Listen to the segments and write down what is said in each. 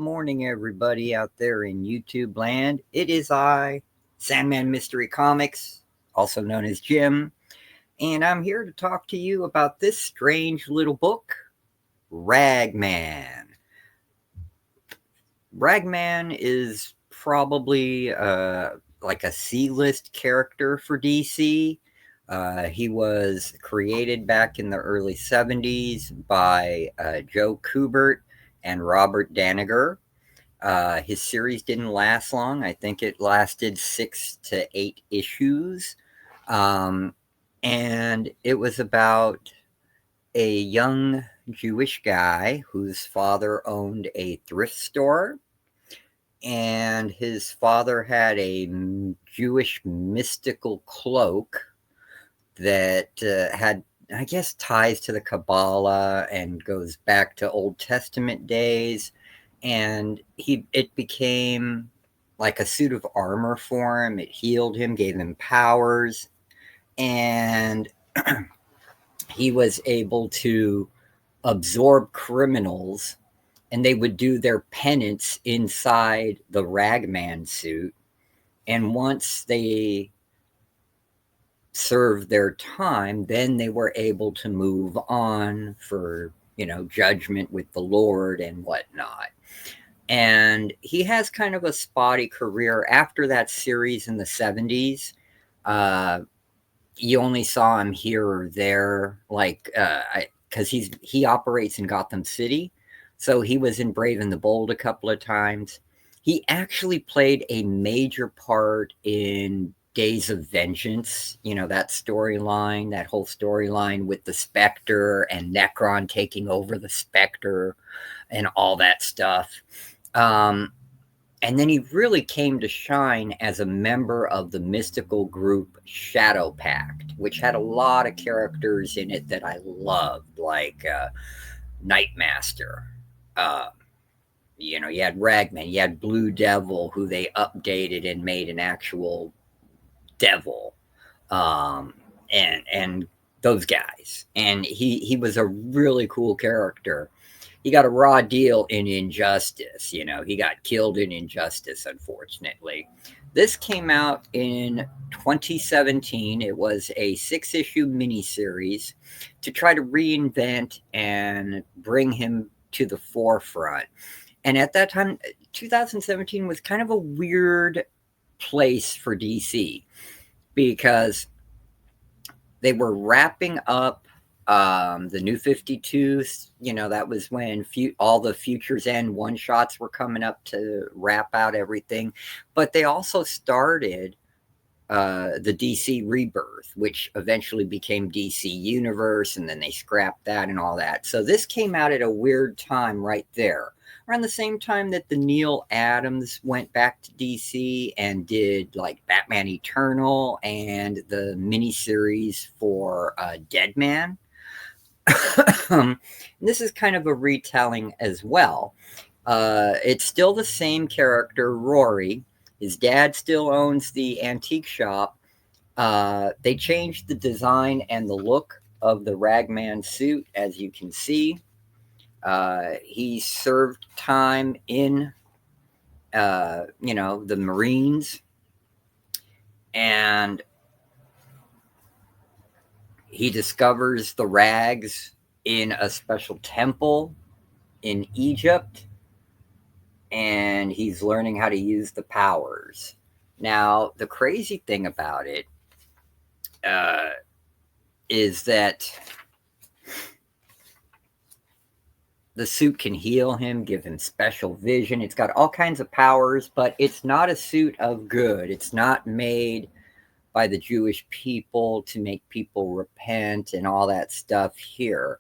morning, everybody out there in YouTube land. It is I, Sandman Mystery Comics, also known as Jim, and I'm here to talk to you about this strange little book, Ragman. Ragman is probably like a C-list character for DC. He was created back in the early 70s by Joe Kubert and Robert Daniger. His series didn't last long. I think it lasted 6 to 8 issues. Um, and it was about a young Jewish guy whose father owned a thrift store. And his father had a Jewish mystical cloak that had, I guess, ties to the Kabbalah and goes back to Old Testament days. And it became like a suit of armor for him. It healed him, gave him powers, and he was able to absorb criminals, and they would do their penance inside the Ragman suit. And once they served their time, then they were able to move on for, judgment with the Lord and whatnot. And he has kind of a spotty career after that series in the 70s. You only saw him here or there, like, because he operates in Gotham City. So he was in Brave and the Bold a couple of times. He actually played a major part in Days of Vengeance, that storyline, that whole storyline with the Spectre and Necron taking over the Spectre and all that stuff. And then he really came to shine as a member of the mystical group Shadow Pact, which had a lot of characters in it that I loved, like Nightmaster. You had Ragman, you had Blue Devil, who they updated and made an actual devil, and those guys. And he was a really cool character. He got a raw deal in Injustice. He got killed in Injustice, unfortunately. This came out in 2017. It was a 6-issue miniseries to try to reinvent and bring him to the forefront. And at that time, 2017 was kind of a weird place for DC because they were wrapping up the New 52. That was when all the Futures End one-shots were coming up to wrap out everything. But they also started the DC Rebirth, which eventually became DC Universe, and then they scrapped that and all that. So this came out at a weird time right there. Around the same time that the Neil Adams went back to DC and did like Batman Eternal and the miniseries for Deadman. This is kind of a retelling as well. It's still the same character, Rory. His dad still owns the antique shop. They changed the design and the look of the Ragman suit, as you can see. He served time in, the Marines, and he discovers the rags in a special temple in Egypt, and he's learning how to use the powers. Now, the crazy thing about it is that the suit can heal him, give him special vision. It's got all kinds of powers, but it's not a suit of good. It's not made by the Jewish people to make people repent and all that stuff here.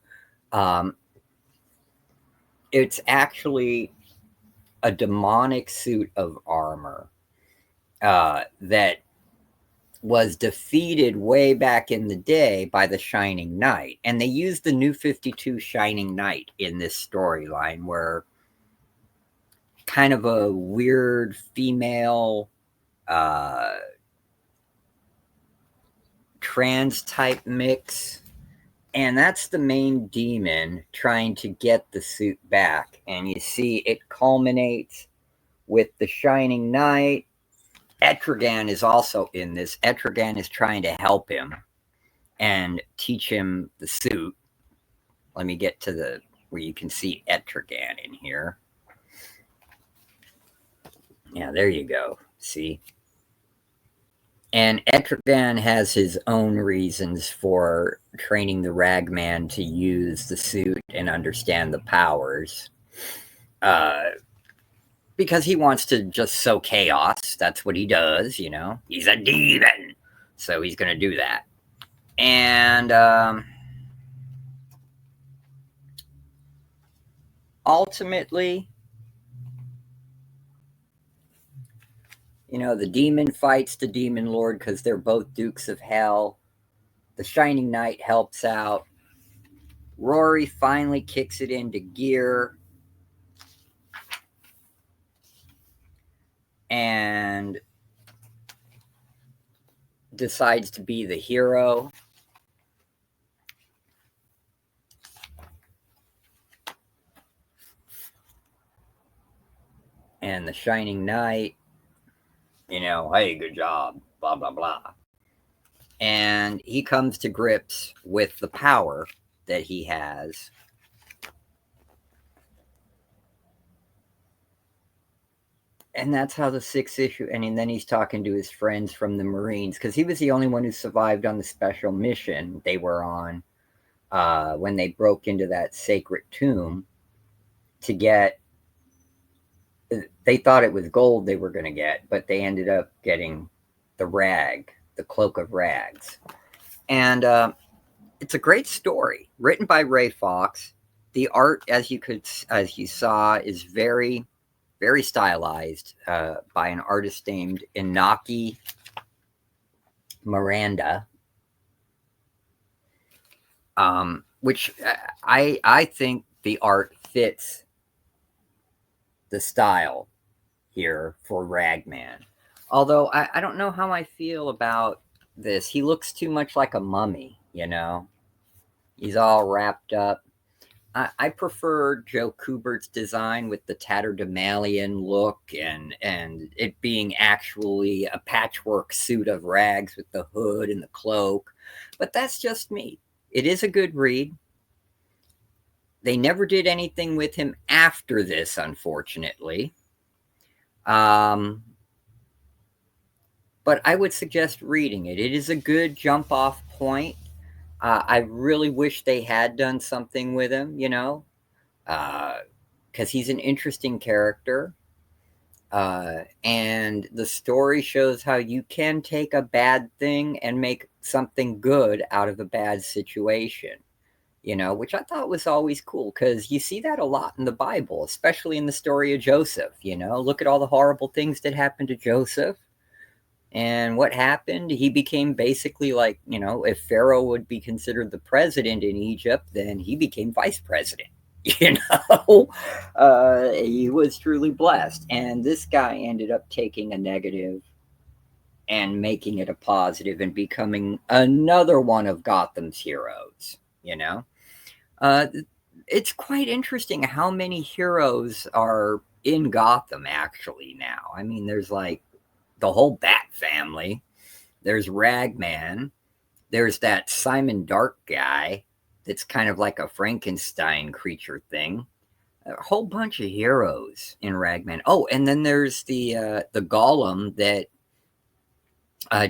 It's actually a demonic suit of armor that was defeated way back in the day by the Shining Knight. And they used the New 52 Shining Knight in this storyline, where kind of a weird female trans type mix, And that's the main demon trying to get the suit back. And you see it culminates with the Shining Knight. Etrigan is also in this. Etrigan is trying to help him and teach him the suit. Let me get to the where you can see Etrigan in here. Yeah, there you go. See? And Etrigan has his own reasons for training the Ragman to use the suit and understand the powers. Because he wants to just sow chaos. That's what he does, you know? He's a demon. So he's going to do that. And ultimately, you know, the demon fights the demon lord because they're both dukes of hell. The Shining Knight helps out. Rory finally kicks it into gear and decides to be the hero. And the Shining Knight, you know, hey, good job, blah, blah, blah. And he comes to grips with the power that he has. And that's how the 6th issue, and then he's talking to his friends from the Marines, because he was the only one who survived on the special mission they were on when they broke into that sacred tomb to get, they thought it was gold they were going to get, but they ended up getting the rag, the cloak of rags. And it's a great story written by Ray Fox. The art, as you saw, is very, very stylized by an artist named Inaki Miranda, which I think the art fits the style here for Ragman. Although I don't know how I feel about this. He looks too much like a mummy, you know? He's all wrapped up. I prefer Joe Kubert's design with the tatterdemalion look and it being actually a patchwork suit of rags with the hood and the cloak. But that's just me. It is a good read. They never did anything with him after this, unfortunately. But I would suggest reading it. It is a good jump off point. I really wish they had done something with him, you know, because he's an interesting character. And the story shows how you can take a bad thing and make something good out of a bad situation, you know, which I thought was always cool because you see that a lot in the Bible, especially in the story of Joseph. You know, look at all the horrible things that happened to Joseph. And what happened? He became basically like, you know, if Pharaoh would be considered the president in Egypt, then he became vice president. You know, he was truly blessed. And this guy ended up taking a negative and making it a positive and becoming another one of Gotham's heroes, you know. It's quite interesting how many heroes are in Gotham actually now. I mean, there's like the whole Bat family. There's Ragman. There's that Simon Dark guy that's kind of like a Frankenstein creature thing. A whole bunch of heroes in Ragman. Oh, and then there's the Golem that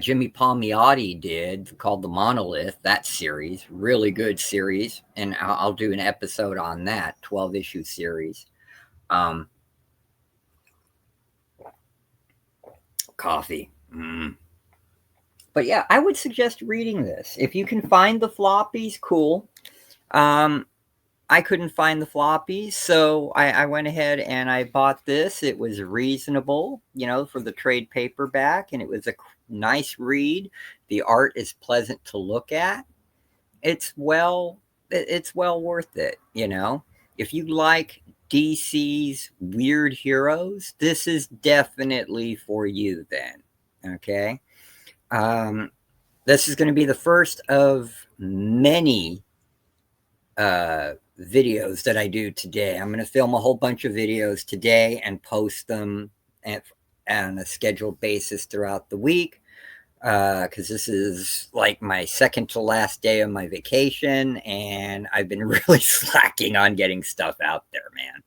Jimmy Palmiotti did called The Monolith. That series, really good series, and I'll do an episode on that 12-issue series. Coffee. But yeah, I would suggest reading this. If you can find the floppies, cool. I couldn't find the floppies, so I went ahead and I bought this. It was reasonable, you know, for the trade paperback, and it was a nice read. The art is pleasant to look at. It's well worth it, you know. If you like DC's weird heroes, this is definitely for you then. Okay. This is going to be the first of many videos that I do today. I'm going to film a whole bunch of videos today and post them on a scheduled basis throughout the week, because this is like my second to last day of my vacation, and I've been really slacking on getting stuff out there, man.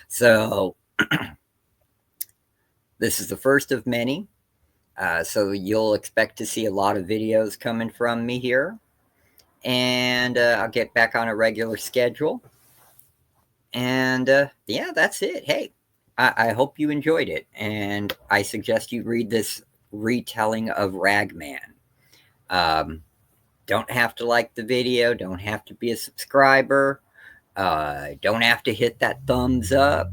So this is the first of many. So you'll expect to see a lot of videos coming from me here. And I'll get back on a regular schedule. And yeah, that's it. Hey, I hope you enjoyed it. And I suggest you read this retelling of Ragman. Um, don't have to like the video, don't have to be a subscriber, don't have to hit that thumbs up.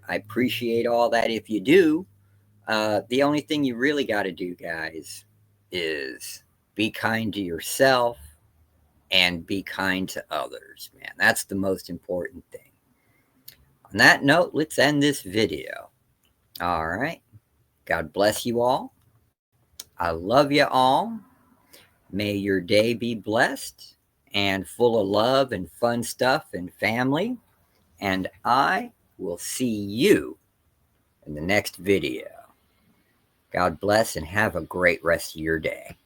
I appreciate all that if you do. The only thing you really got to do, guys, is be kind to yourself and be kind to others, man. That's the most important thing. On that note, let's end this video. All right. God bless you all. I love you all. May your day be blessed and full of love and fun stuff and family. And I will see you in the next video. God bless and have a great rest of your day.